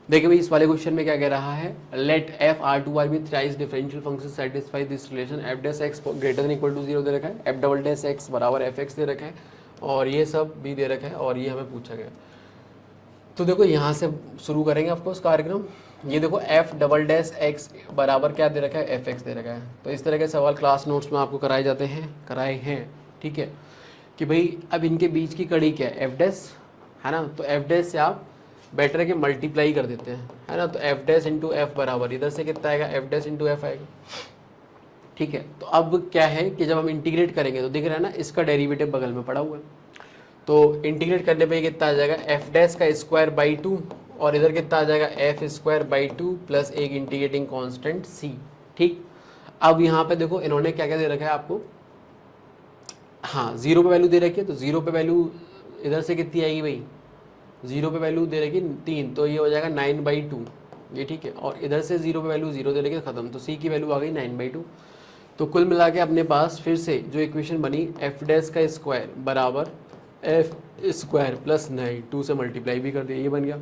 देखिए भाई इस वाले क्वेश्चन में क्या कह रहा है, let F R to R be thrice differential function satisfy this relation F dash X greater than equal to 0 दे रखा है, एफ डबल डैश एक्स बराबर एफ एक्स दे रखा है, और ये सब भी दे रखा है, और ये हमें पूछा गया। तो देखो यहाँ से शुरू करेंगे ऑफकोर्स कार्यक्रम। ये देखो एफ डबल डैश एक्स बराबर क्या दे रखा है, एफ एक्स दे रखा है। तो इस तरह के सवाल क्लास नोट्स में आपको कराए जाते हैं, कराए हैं, ठीक है, कि भाई अब इनके बीच की कड़ी क्या है, एफ डैश है ना, तो एफ डैश से आप बेटर है कि मल्टीप्लाई कर देते हैं, है ना, तो एफ डैश इंटू एफ बराबर इधर से कितना आएगा, एफ डैश इंटू एफ आएगा, ठीक है। तो अब क्या है कि जब हम इंटीग्रेट करेंगे तो दिख रहा है ना इसका डेरिवेटिव बगल में पड़ा हुआ है, तो इंटीग्रेट करने पे कितना आ जाएगा, एफ डैश का स्क्वायर बाई 2, और इधर कितना आ जाएगा, एफ स्क्वायर बाई 2 प्लस एक इंटीग्रेटिंग कांस्टेंट सी, ठीक। अब यहाँ पे देखो इन्होंने क्या क्या दे रखा है आपको, हाँ 0 पे वैल्यू दे रखी है, तो 0 पे वैल्यू इधर से कितनी आएगी भाई, 0 पे वैल्यू दे रखी 3, तो ये हो जाएगा 9/2, ये ठीक है, और इधर से 0 पे वैल्यू 0 दे रखी खत्म, तो सी की वैल्यू आ गई 9/2। तो कुल मिला के अपने पास फिर से जो इक्वेशन बनी, एफ डैश का स्क्वायर बराबर एफ स्क्वायर प्लस 9, 2 से मल्टीप्लाई भी कर दिया, ये बन गया।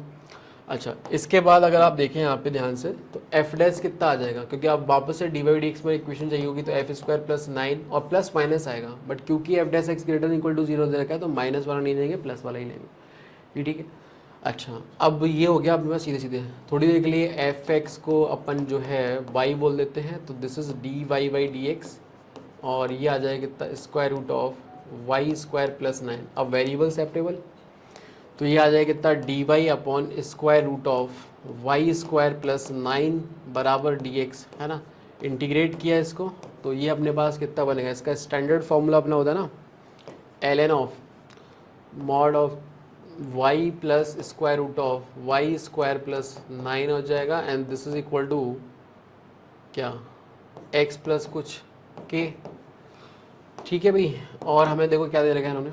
अच्छा इसके बाद अगर आप देखें यहाँ पे ध्यान से, तो एफ डैश कितना आ जाएगा, क्योंकि आप वापस से डी बाई डी एक्स में इक्वेशन चाहिए होगी, तो एफ स्क्वायर प्लस 9 और प्लस माइनस आएगा, बट क्योंकि F dash X greater equal to 0 दे रखा है तो माइनस वाला नहीं लेंगे, प्लस वाला ही लेंगे, ये ठीक है। अच्छा अब ये हो गया अपने पास सीधे सीधे, थोड़ी देर के लिए एफ एक्स को अपन जो है वाई बोल देते हैं, तो this is D Y by D X, और ये आ जाएगा कितना, square root of Y square plus 9। अब वेरिएबल सेपरेबल, तो ये आ जाएगा कितना, D Y upon square root of Y square plus 9 बराबर डी एक्स, है ना। इंटीग्रेट किया इसको, तो ये अपने पास कितना बनेगा, इसका स्टैंडर्ड फॉर्मूला अपना होता है ना, L N of mod of Y plus square root of Y square plus 9 हो जाएगा, and this is equal to क्या, एक्स प्लस कुछ के, ठीक है भाई। और हमें देखो क्या दे रखा है इन्होंने,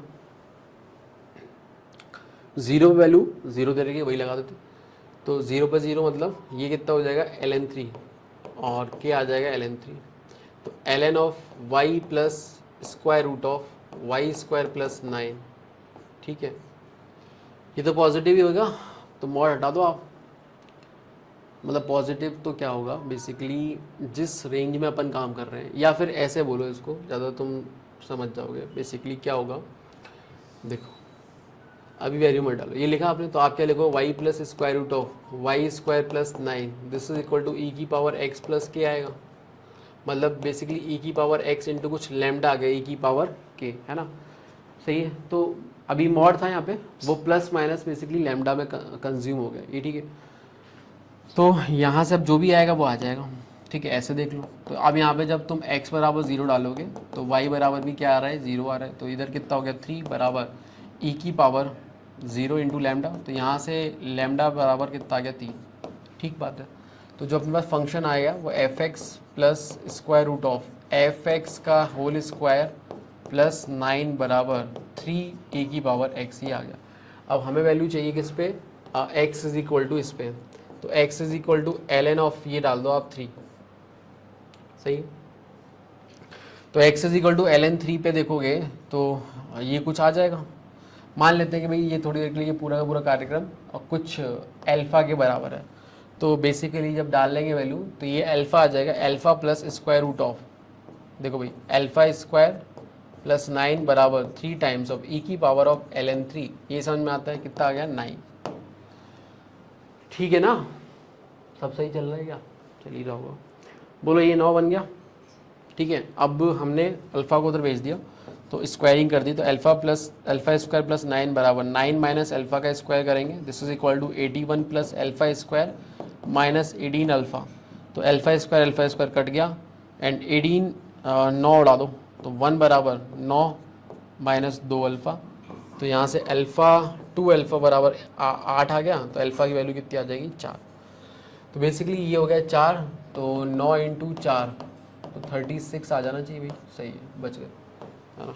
0 पे वैल्यू 0 दे रखी है, वही लगा देते, तो 0 पे 0 मतलब ये कितना हो जाएगा, ln3, और के आ जाएगा ln3, तो ln of y plus square root of Y square plus 9, ठीक है। ये तो पॉजिटिव ही होगा, तो मॉड हटा दो आप, मतलब पॉजिटिव तो क्या होगा बेसिकली, जिस रेंज में अपन काम कर रहे हैं, या फिर ऐसे बोलो इसको, ज़्यादा तुम समझ जाओगे। बेसिकली क्या होगा, देखो अभी वैल्यू मत डालो, ये लिखा आपने, तो आप क्या लिखो, y plus square root of Y square plus 9, this is equal to e की पावर x प्लस के आएगा, मतलब बेसिकली ई की पावर x इंटू कुछ लैम्डा आ गया, ई की पावर k, है ना, सही है। तो अभी मॉड था यहाँ पे, वो प्लस माइनस बेसिकली लैम्डा में कंज्यूम हो गया, ये ठीक है। तो यहाँ से अब जो भी आएगा वो आ जाएगा, ठीक है, ऐसे देख लो। तो अब यहाँ पे जब तुम x बराबर 0 डालोगे तो y बराबर भी क्या आ रहा है, 0 आ रहा है, तो इधर कितना हो गया 3 बराबर ई की पावर 0 इंटू लैम्डा, तो यहाँ से लैम्डा बराबर कितना आ गया 3, ठीक बात है। तो जो अपने पास फंक्शन आएगा वो F X plus square root of F X का होल स्क्वायर प्लस 9 बराबर 3 ए की पावर x ही आ गया। अब हमें वैल्यू चाहिए किस पे, x इज इक्वल टू इस पे, तो x is equal to L N of, ये डाल दो आप 3, सही। तो x is equal to L N 3 पे देखोगे तो ये कुछ आ जाएगा, मान लेते हैं कि भाई ये थोड़ी देर के लिए पूरा का पूरा कार्यक्रम और कुछ अल्फ़ा के बराबर है, तो बेसिकली जब डाल लेंगे वैल्यू तो ये अल्फ़ा आ जाएगा, alpha plus square root of, देखो भाई अल्फ़ा स्क्वायर प्लस 9 बराबर 3 टाइम्स ऑफ ई की पावर ऑफ ln3, ये समझ में आता है कितना आ गया 9, ठीक है ना, सब सही चल रहा है क्या, चल ही रहा होगा, बोलो ये 9 बन गया, ठीक है। अब हमने अल्फ़ा को उधर भेज दिया तो स्क्वायरिंग कर दी, तो अल्फ़ा स्क्वायर प्लस 9 बराबर 9 माइनस अल्फ़ा का स्क्वायर करेंगे, this is equal to 81 plus alpha square minus 18 alpha, तो अल्फ़ा स्क्वायर कट गया, एंड 18 9 उड़ा दो तो 1 बराबर 9 माइनस 2 अल्फ़ा, तो यहाँ से अल्फ़ा 2 अल्फ़ा बराबर 8 आ गया, तो अल्फ़ा की वैल्यू कितनी आ जाएगी 4, तो बेसिकली ये हो गया 4, तो 9 इंटू 4 तो 36 आ जाना चाहिए भाई, सही है, बच गए, है ना।